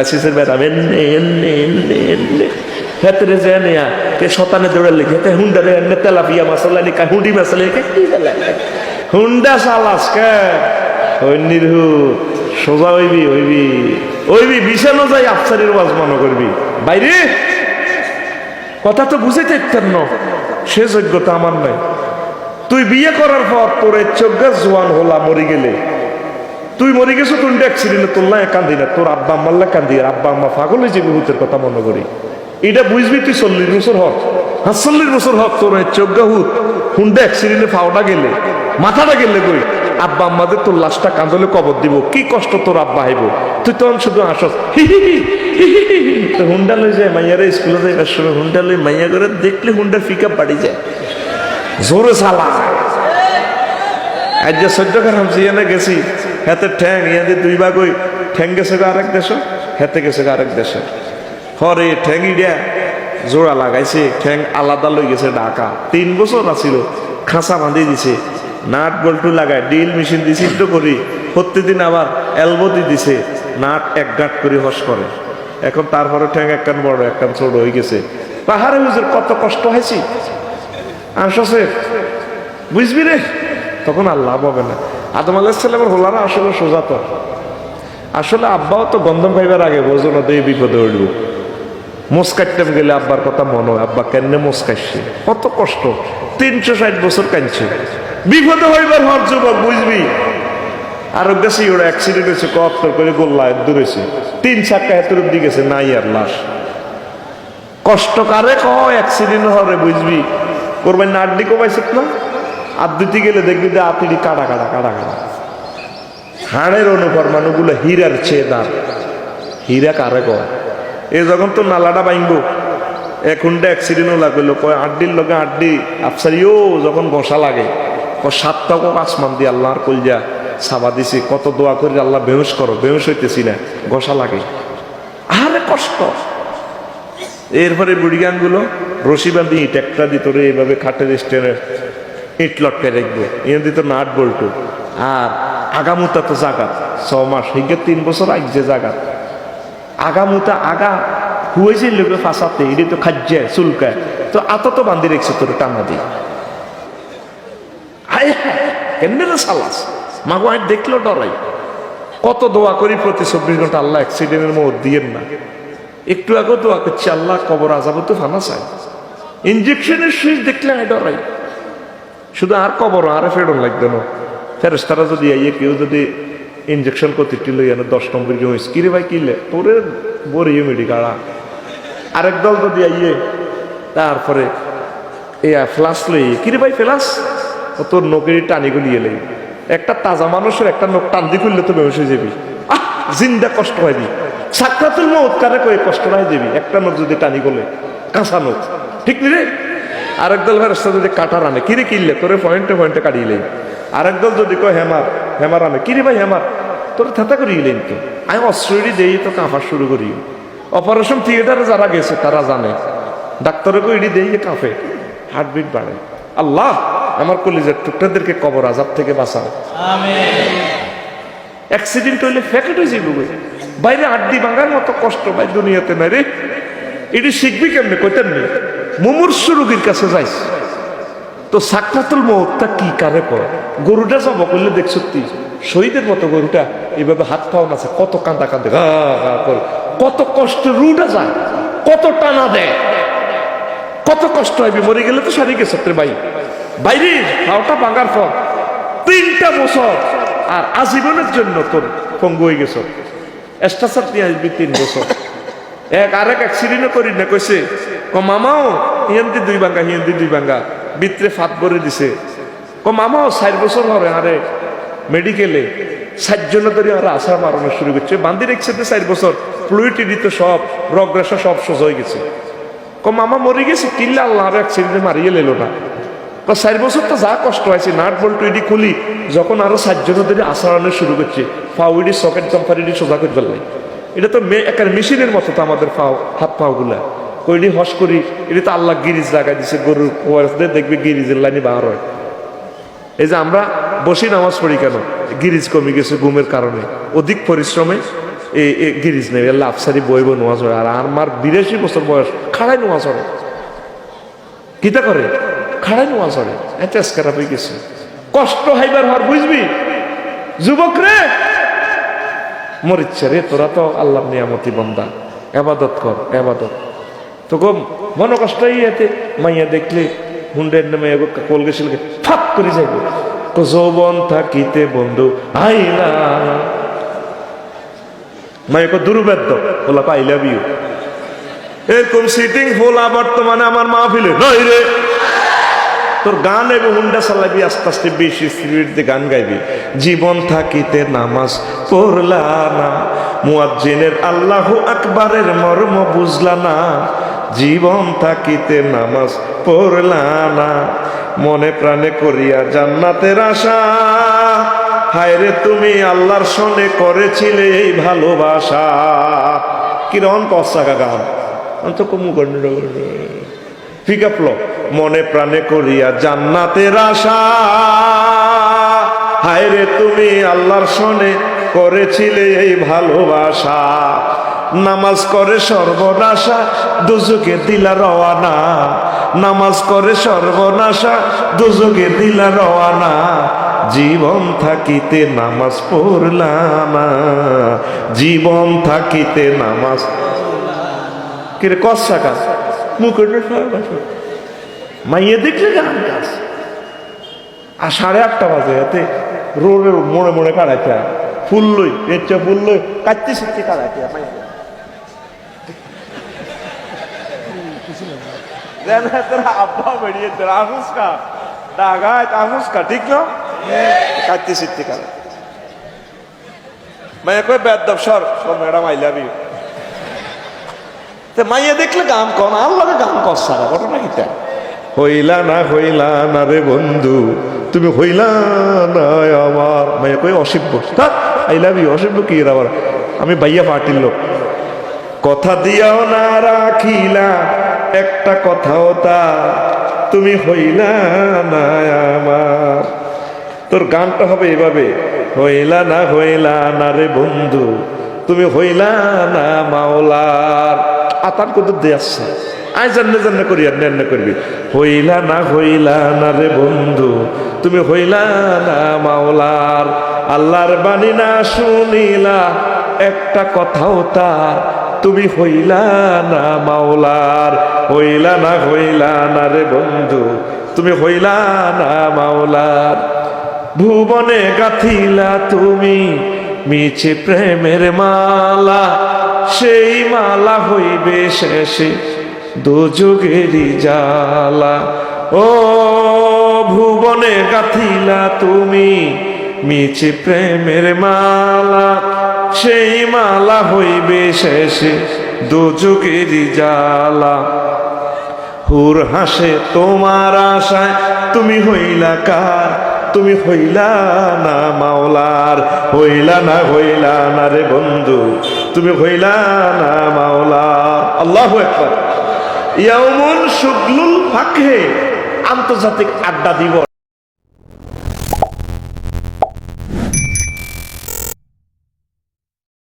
আসিসের বেড়াম এনে এনে এনে এনে হেতরে যে নেয়া কে শতানে দৌড়ে লিখে তে হুন্ডারে এনে তেলাপিয়া মশলা লিখা হুন্ডি মশলা লিখে কি বেলা হুন্ডা সালাস কে ওই নিরহু সোজা হইবি হইবি হইবি বিছানো যাই আফসারির ওয়াজ মনে করবি বাইরে কথা তো বুঝাইতে ইচ্ছেন না সে যোগ্যতা আমার নাই। তুই বিয়ে করার পর তোর চোখে জোয়ান হলা মরে গেলে তুই মরে গেছো তুই অ্যাক্সিডেন্টে তোল্লা কান্দি না তোর আব্বা আম্মাল্লা কান্দি আব্বা আম্মা পাগল হয়ে যাবি হুতের কথা মনে করি এটা বুঝবি তুই 40 বছর হক 40 বছর হক তোর চোখা হুত হুন্ডা অ্যাক্সিডেন্টে ফাওটা গেলে মাথাটা গেলে কই আব্বা আম্মাদের তোর লাশটা কান্দলে কবর দিব কি কষ্ট তোর আব্বা আইব তুই তখন শুধু আসস হুন্ডা লই যায় মাইয়ারা স্কুলে যাইবার সময় হুন্ডা লই মাইয়া করে দেখলে হুন্ডার পিকআপ বাড়ি যায় জোরে চালা আজ যে সহ্য খারাপ জিয়ানে গেছি হাতে ঠ্যাং ইয়াদি দুই ভাগ ওই ঠ্যাং গেছে আরেক দেশ হাতে গেছে আরেক দেশে হরে ঠ্যাং ইডিয়া জোড়া লাগাইছে ঠ্যাং আলাদা লই গেছে ঢাকা 3 বছর আছিল খাঁচা বাঁধি দিছে নাট বল্টু লাগায় ড্রিল মেশিন দিছি তো করি প্রত্যেকদিন আবার এলবো দিছে নাট এক গাঁট করে হস করে এখন তারপরে ঠ্যাং একখান বড় একখান ছোট হয়ে গেছে পাহাড়ে হুজুর কত কষ্ট হয়েছি আসছে বুঝবি রে তখন আল্লাহ হবে না আদম আলাইহিস সালামের হোলারা আসলে সোজা তো আসলে আব্বাও তো গন্ধম খাইবার আগে বোঝো না দিয়ে বিপদে উঠব মোষ কাটতাম গেলে আব্বার কথা মনে হয় আব্বা কেন মোষ কাটছে কত কষ্ট 360 বছর কাঁদছে বিপদে হইবার হর যুবক বুঝবি আর গেছি ওরা অ্যাক্সিডেন্ট হয়েছে কপ্তর করে গোল্লা দূরেছে 3 চাক্কা হেতর অব্দি গেছে নাই আর লাশ কষ্ট কারে অ্যাক্সিডেন্ট হরে বুঝবি করবেন না আড্ডি কমাইছে না আর দুটি গেলে দেখবি যে আপনি কাটা কাটা কাটা কাটা হাড়ের অনুপরমাণুগুলো হীরার চেয়ে দাম হীরা কারে কয় এ যখন তো নালাটা বাইনবো এখনটা অ্যাক্সিডেন্ট লাগলো কয় আড্ডির লগে আড্ডি আফসারিও যখন ঘষা লাগে 7 টাকা আসমান দিয়ে আল্লাহর কলজা সাবা দিছি কত দোয়া করে আল্লাহ বেহুশ করো বেহুশ হইতেছি না ঘষা লাগে আরে কষ্ট এরপরে বুড়িগানগুলো রশি বাঁধি ইট একটা দিত রে এভাবে খাটের স্ট্যান্ডের ইট লটকে রাখবো এর দিত নাট বল্টু আর আগামুতা তো জাগাত 6 মাস হিগে 3 বছর আগ যে জাগাত আগামুতা আগা হুয়েছে লোকে ফাঁসাতে এটি তো খাজ্জায় চুলকায় তো আত তো বান্ধি রেখছে তোর টানা দিয়ে হায় হায় কেমনে রে সালাস মাগো আয় দেখলো ডরাই কত দোয়া করি প্রতি 24 ঘন্টা আল্লাহ অ্যাক্সিডেন্টের মধ্যে দিয়েন না একটু আগে দোয়া করছি আল্লাহ কবর আযাব তো ফানা চাই ইনজেকশনের সুইচ দেখলে আয় ডরাই শুধু আর কবর আরে ফেরন লাগবে না ফেরেশতারা যদি আইয়ে কেউ যদি ইনজেকশন করতে লই এনে 10 নম্বর কি হইস কিরে ভাই কিলে তোরে বরিয়ে মিডি গাড়া আরেক দল যদি আইয়ে তারপরে এই ফ্লাস লই কিরে ভাই ফ্লাস ও তোর নকেরি টানি গলিয়ে লই একটা তাজা মানুষের একটা নখ টান দি খুললে তো বেহুশ হয়ে যাবি জিন্দা কষ্ট হয়নি সাকরাতুল মউত কারে কই কষ্ট হয়ে যাবি একটা নখ যদি টানি গলে কাঁচা নখ ঠিক নি রে আরেক দল ফেরেশতা যদি কাটার আনে কিরে কিনলে তোরে পয়েন্টে পয়েন্টে কাটিয়ে আরেক দল যদি কয় হেমার হেমার আনে কিরে ভাই হেমার তোর থেতা করিলেন তো আমি অস্ত্রই দেই তো কাঁপা শুরু করি অপারেশন থিয়েটারে যারা গেছে তারা জানে ডাক্তারকে ইডি দেই কাঁপে হার্টবিট বাড়ে আল্লাহ আমার কলিজার টুকটাদেরকে কবর আযাব থেকে বাঁচাও আমিন অ্যাক্সিডেন্ট হইলে ফ্যাকেট হয়ে যাবে বাইরে আড্ডি ভাঙার মতো কষ্ট ভাই দুনিয়াতে নাই রে এটি শিখবি কেমনে কইতেন নি মুমূর্ষু রোগীর কাছে যাইস তো সাকরাতুল মউতটা কি কারে কয় গরুটা জব করলে দেখছো তুই শহীদের মতো গরুটা এইভাবে হাত পাও আছে কত কান্দা কান্দে গা গা করে কত কষ্ট রুটা যায় কত টানা দেয় কত কষ্ট হইবি মরে গেলে তো সারি গেছে তোর ভাই বাইরে হাওটা ভাঙার পর 3টা বছর আর আজীবনের জন্য তোর পঙ্গু হয়ে গেছ এস্টাসার নিয়ে আসবি 3 বছর আরেক অ্যাক্সিডেন্টও করি না কইছে মামাও হিয়ান্তি 2 ভাঙ্গা হিয়ান্তি 2 ভাঙ্গা ভিতরে ফাত ভরে দিছে মামাও 4 বছর হবে আরে মেডিকেলে 60 জন ধরে আর আশা মারানো শুরু করছে বান্ধি রেখছে 4 বছর ফ্লুইড দিত সব রগরেশা সব সোজা হয়ে গেছে মামা মরে গেছে কিল্লা আল্লাহ আর অ্যাক্সিডেন্টে মারিয়ে লেলো না 4 বছর তো যা কষ্ট হয়েছে নাট বল্টু ইডি খুলি যখন আরো 60 জন ধরে আসানো শুরু করছে ফাউডি সকেট জম্পারিডি সোজা করে ফেললাই এটা তো একটা মেশিনের মতো তো আমাদের হাত পাও গুলা কইনি হস করি এটা তো আল্লাহ গিরিজ লাগাই দিছে গরুর ওয়ারসদের দেখবে গিরিজের লাইনে বার হয় এই যে আমরা বসি নামাজ পড়ি কেন গিরিজ কমে গেছে ঘুমের কারণে অধিক পরিশ্রমে এই গিরিজ নেই লাফসারি বইব নোয়া চড়ে, আর আমার 82 বছর বয়স খাড়াই নোয়া চড়ে। কিতা করে? খাড়াই নোয়া চড়ে। তেজ খারাপ হয়ে গেছে, কষ্ট হাইবার হর বুঝবি যুবক রে। মরিচ্ছে রে, তোরা তো আল্লাহ নিয়ামতি বন্দা, এবাদত কর এবাদত। তোকে মন কষ্ট এতে মাইয়া দেখলে হুন্ডের নামে কোল গেছিল ফাপ করে যাইব। যৌবন থাকিতে বন্ধু আইলা মাইকে দুর্বেদ্য বলা আই লাভ ইউ। এরকম সিটিং হোলা বর্তমানে আমার মাহফিলে নয় রে। তোর গান এবং হুন্ডা চালাবি, আস্তে আস্তে বেশি স্পিড দিয়ে গান গাইবি। জীবন থাকিতে নামাজ পড়লা না, মুয়াজ্জিনের আল্লাহু আকবারের মর্ম বুঝলা না। জীবন থাকিতে নামাজ পড়লা না, মনে প্রাণে করিয়া জান্নাতের আশা। হায়রে তুমি আল্লাহর সনে করেছিলে এই ভালোবাসা। কিরণ কসাকা গান অন্ত কমু পিকআপ লো। মনে প্রাণে করিয়া জান্নাতের আশা, হায়রে তুমি আল্লাহর সনে করেছিলে এই ভালোবাসা। নামাজ করে সর্বনাশা, দুজকে দিলা রওয়ানা। নামাজ করে সর্বনাশা, দুজকে দিলা রওয়ানা। জীবন থাকিতে নামাজ পড়লাম না, জীবন থাকিতে নামাজ কিরে কসা কাজ মুখে মাইয়ে দেখলে গান গাছ। আর 8:30 বাজে এতে রোডের মোড়ে মোড়ে কাটাইতে ফুল লই পেঁচা ফুল লই কাটতে শিখতে কাটাইতে আব্বা বেরিয়ে আসুসকা ডাগায় আসুসকা ঠিক না কাটতে শিখতে কাটাই মাইয়া কই বেদব সর ম্যাডাম আই লাভ ইউ। মাইয়া দেখলে গান কন আল্লাহ গান কর সারা ঘটনা কিটা। হইলা না রে বন্ধু তুমি হইলা না আমার। মাইয়া কই অসিব্য আই লাভ ইউ। অসিব্য কি আবার? আমি ভাইয়া পার্টির লোক। কথা দিয়াও না রাখিলা একটা কথাও তা, তুমি হইলা না আমার। তোর গানটা হবে এভাবে, হইলা না রে বন্ধু তুমি হইলা না মাওলার। আতান কত দিয়ে আসছে আয় জান্নে করি আর নেন করবি। হইলা না রে বন্ধু তুমি হইলা না মাওলার। আল্লাহর বাণী না শুনিলা একটা কথাও তার, তুমি হইলা না মাওলার। হইলা না রে বন্ধু তুমি হইলা না মাওলার। ভুবনে গাথিলা তুমি মিছে প্রেমের মালা, সেই মালা হইবে শেষে দোজগেরই জ্বালা। ও ভুবনে গাথিলা তুমি মিছে প্রেমের মালা, সেই মালা হইবে শেষে দোজগেরই জ্বালা। হুর হাসে তোমার আশায় তুমি হইলা কার, তুমি হইলা না মাওলার। হইলা না রে বন্ধু তুমি হইলা না মাওলার। আল্লাহু আকবার। ইয়াউমুন শুগলুল ফাকহে আন্তর্জাতিক আড্ডা দিবস।